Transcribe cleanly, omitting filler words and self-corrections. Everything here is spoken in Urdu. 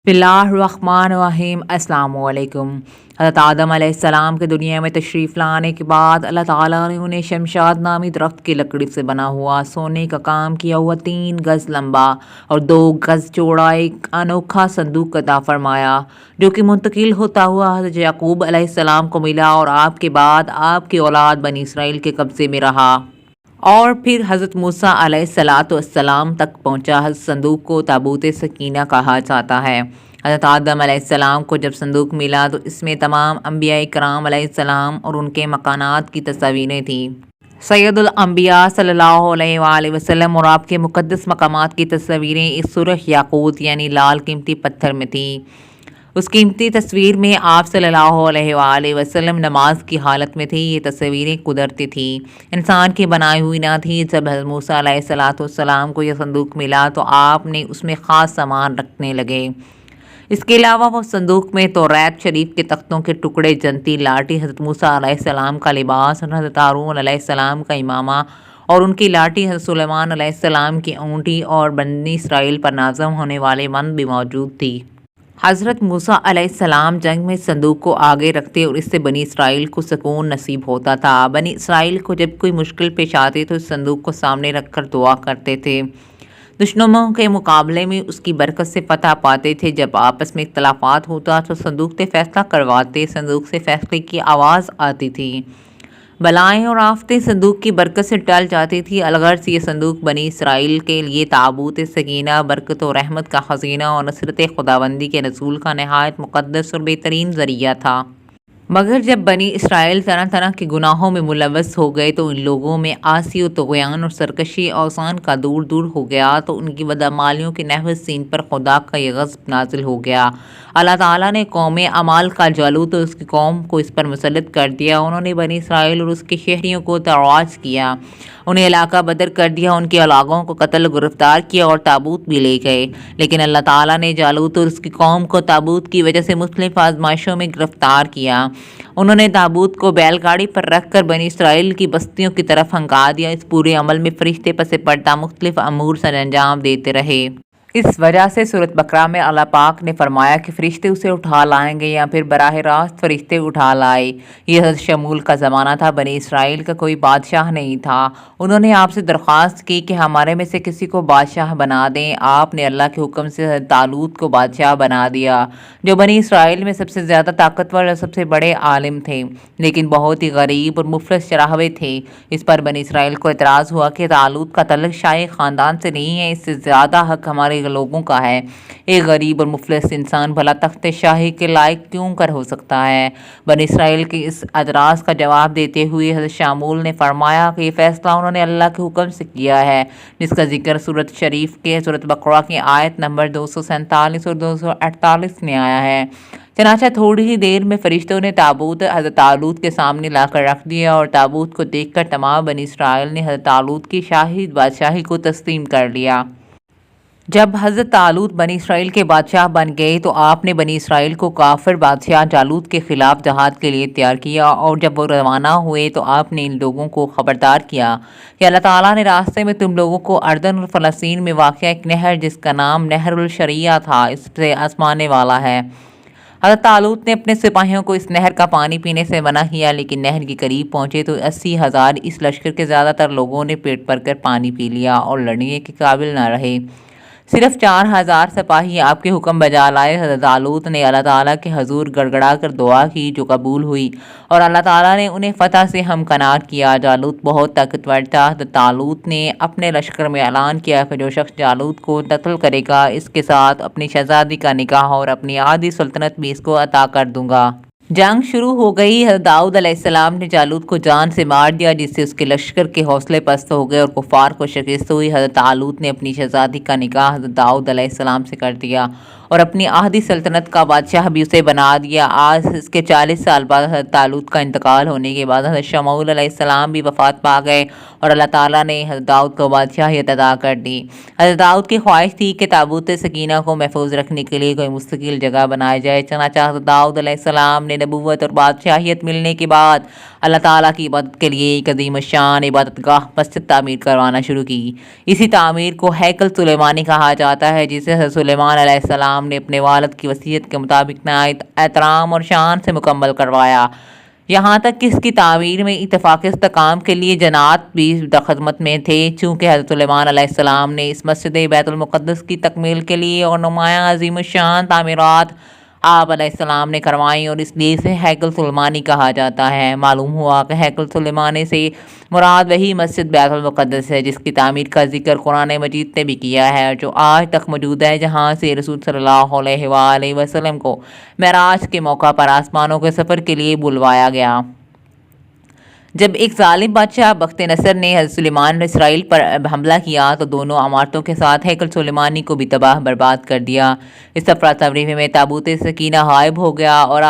بسم اللہ الرحمن الرحیم۔ السلام علیکم۔ حضرت آدم علیہ السلام کے دنیا میں تشریف لانے کے بعد اللہ تعالیٰ نے انہیں شمشاد نامی درخت کی لکڑی سے بنا ہوا سونے کا کام کیا ہوا 3 گز لمبا اور 2 گز چوڑا ایک انوکھا صندوق عطا فرمایا، جو کہ منتقل ہوتا ہوا حضرت یعقوب علیہ السلام کو ملا اور آپ کے بعد آپ کی اولاد بنی اسرائیل کے قبضے میں رہا، اور پھر حضرت موسیٰ علیہ السلام تک پہنچا۔ حضرت صندوق کو تابوت سکینہ کہا جاتا ہے۔ حضرت آدم علیہ السلام کو جب صندوق ملا تو اس میں تمام انبیاء کرام علیہ السلام اور ان کے مکانات کی تصاویریں تھیں۔ سید الانبیاء صلی اللہ علیہ وآلہ وسلم اور آپ کے مقدس مقامات کی تصاویریں اس سرخ یاقوت یعنی لال قیمتی پتھر میں تھیں۔ اس قیمتی تصویر میں آپ صلی اللہ علیہ وآلہ وسلم نماز کی حالت میں تھے۔ یہ تصویریں قدرتی تھیں، انسان کی بنائی ہوئی نہ تھیں۔ جب حضرت موسیٰ علیہ السلام کو یہ صندوق ملا تو آپ نے اس میں خاص سامان رکھنے لگے۔ اس کے علاوہ وہ صندوق میں توریت شریف کے تختوں کے ٹکڑے، جنتی لاٹھی، حضرت موسیٰ علیہ السلام کا لباس اور حضرت ہارون علیہ السلام کا امامہ اور ان کی لاٹھی، حضرت سلیمان علیہ السلام کی اونٹی اور بنی اسرائیل پر نازل ہونے والے من بھی موجود تھی۔ حضرت موسیٰ علیہ السلام جنگ میں صندوق کو آگے رکھتے اور اس سے بنی اسرائیل کو سکون نصیب ہوتا تھا۔ بنی اسرائیل کو جب کوئی مشکل پیش آتی تو اس صندوق کو سامنے رکھ کر دعا کرتے تھے، دشمنوں کے مقابلے میں اس کی برکت سے فتح پاتے تھے۔ جب آپس میں اختلافات ہوتا تو صندوق سے فیصلہ کرواتے، صندوق سے فیصلے کی آواز آتی تھی، بلائیں اور آفتیں صندوق کی برکت سے ٹل جاتی تھی۔ الغرض یہ صندوق بنی اسرائیل کے لیے تابوت سکینہ، برکت و رحمت کا خزینہ اور نصرت خداوندی کے نزول کا نہایت مقدس اور بہترین ذریعہ تھا۔ مگر جب بنی اسرائیل طرح طرح کے گناہوں میں ملوث ہو گئے تو ان لوگوں میں عاصی و طغیان اور سرکشی اوثان کا دور دور ہو گیا تو ان کی بدعمالیوں کے نحوست سے ان پر خدا کا یہ غضب نازل ہو گیا۔ اللہ تعالیٰ نے قوم عمال کا جالوت اور اس کی قوم کو اس پر مسلط کر دیا۔ انہوں نے بنی اسرائیل اور اس کے شہریوں کو تراش کیا، انہیں علاقہ بدر کر دیا، ان کے الاغوں کو قتل و گرفتار کیا اور تابوت بھی لے گئے۔ لیکن اللہ تعالیٰ نے جالوت اور اس کی قوم کو تابوت کی وجہ سے مختلف آزمائشوں میں گرفتار کیا۔ انہوں نے تابوت کو بیل گاڑی پر رکھ کر بنی اسرائیل کی بستیوں کی طرف ہنکا دیا۔ اس پورے عمل میں فرشتے پس پردہ مختلف امور سر انجام دیتے رہے۔ اس وجہ سے سورۃ بقرہ میں اللہ پاک نے فرمایا کہ فرشتے اسے اٹھا لائیں گے یا پھر براہ راست فرشتے اٹھا لائے۔ یہ حضرت شمول کا زمانہ تھا۔ بنی اسرائیل کا کوئی بادشاہ نہیں تھا۔ انہوں نے آپ سے درخواست کی کہ ہمارے میں سے کسی کو بادشاہ بنا دیں۔ آپ نے اللہ کے حکم سے حضرت طالوت کو بادشاہ بنا دیا، جو بنی اسرائیل میں سب سے زیادہ طاقتور اور سب سے بڑے عالم تھے، لیکن بہت ہی غریب اور مفلس چراہوے تھے۔ اس پر بنی اسرائیل کو اعتراض ہوا کہ طالوت کا تعلق شاہی خاندان سے نہیں ہے، اس سے زیادہ حق ہمارے لوگوں کا ہے۔ ایک غریب اور مفلس انسان بھلا تخت شاہی کے لائق کیوں کر ہو سکتا ہے؟ بنی اسرائیل کے اس اعتراض کا جواب دیتے ہوئے حضرت شمول نے فرمایا کہ یہ فیصلہ انہوں نے اللہ کے حکم سے کیا ہے، جس کا ذکر سورۃ بقرہ کی آیت نمبر 247 اور 248 میں آیا ہے۔ چنانچہ تھوڑی ہی دیر میں فرشتوں نے تابوت حضرت طالوت کے سامنے لا کر رکھ دیا اور تابوت کو دیکھ کر تمام بنی اسرائیل نے حضرت طالوت کی شاہی بادشاہی کو تسلیم کر لیا۔ جب حضرت طالوت بنی اسرائیل کے بادشاہ بن گئے تو آپ نے بنی اسرائیل کو کافر بادشاہ جالوت کے خلاف جہاد کے لیے تیار کیا، اور جب وہ روانہ ہوئے تو آپ نے ان لوگوں کو خبردار کیا کہ اللہ تعالیٰ نے راستے میں تم لوگوں کو اردن اور فلسطین میں واقع ایک نہر جس کا نام نہر الشریعہ تھا، اس سے آزمانے والا ہے۔ حضرت طالوت نے اپنے سپاہیوں کو اس نہر کا پانی پینے سے منع کیا، لیکن نہر کے قریب پہنچے تو 80,000 اس لشکر کے زیادہ تر لوگوں نے پیٹ بھر کر پانی پی لیا اور لڑنے کے قابل نہ رہے۔ صرف 4,000 سپاہی آپ کے حکم بجا لائے۔ حضرت طالوت نے اللہ تعالیٰ کے حضور گڑ گڑا کر دعا کی، جو قبول ہوئی، اور اللہ تعالیٰ نے انہیں فتح سے ہمکنار کیا۔ جالوت بہت طاقتور تھا۔ حضرت طالوت نے اپنے لشکر میں اعلان کیا کہ جو شخص جالوت کو قتل کرے گا، اس کے ساتھ اپنی شہزادی کا نکاح اور اپنی آدھی سلطنت بھی اس کو عطا کر دوں گا۔ جنگ شروع ہو گئی۔ حضرت داؤد علیہ السلام نے جالوت کو جان سے مار دیا، جس سے اس کے لشکر کے حوصلے پست ہو گئے اور کفار کو شکست ہوئی۔ حضرت طالوت نے اپنی شہزادی کا نکاح حضرت داؤد علیہ السلام سے کر دیا اور اپنی آدھی سلطنت کا بادشاہ بھی اسے بنا دیا۔ آج اس کے 40 سال بعد حضرت طالوت کا انتقال ہونے کے بعد حضرت شمعون علیہ السلام بھی وفات پا گئے اور اللہ تعالیٰ نے حضرت داؤد کو بادشاہیت عطا کر دی۔ حضرت داؤد کی خواہش تھی کہ تابوت سکینہ کو محفوظ رکھنے کے لیے کوئی مستقل جگہ بنائی جائے، چنانچہ حضرت داؤد علیہ السلام نے نبوت اور بادشاہیت ملنے کے بعد اللہ تعالیٰ کی عبادت کے لیے ایک عظیم الشان عبادت گاہ مسجد تعمیر کروانا شروع کی۔ اسی تعمیر کو ہیکل سلیمانی کہا جاتا ہے، جسے حضرت سلیمان علیہ السلام نے اپنے والد کی وصیت کے مطابق نہایت احترام اور شان سے مکمل کروایا، یہاں تک کہ اس کی تعمیر میں اتفاقی استحکام کے لیے جنات بھی خدمت میں تھے، چونکہ حضرت سلیمان علیہ السلام نے اس مسجد بیت المقدس کی تکمیل کے لیے اور نمایاں عظیم الشان تعمیرات آپ علیہ السلام نے کروائیں اور اس لیے اسے ہیکل سلیمانی کہا جاتا ہے۔ معلوم ہوا کہ ہیکل سلیمانی سے مراد وہی مسجد بیت المقدس ہے جس کی تعمیر کا ذکر قرآن مجید نے بھی کیا ہے، جو آج تک موجود ہے، جہاں سے رسول صلی اللہ علیہ وآلہ وسلم کو معراج کے موقع پر آسمانوں کے سفر کے لیے بلوایا گیا۔ جب ایک ظالم بادشاہ بخت نصر نے حضرت سلیمان نے اسرائیل پر حملہ کیا تو دونوں عمارتوں کے ساتھ ہیکل سلیمانی کو بھی تباہ برباد کر دیا۔ اس افراتفری میں تابوت سکینہ غائب ہو گیا اور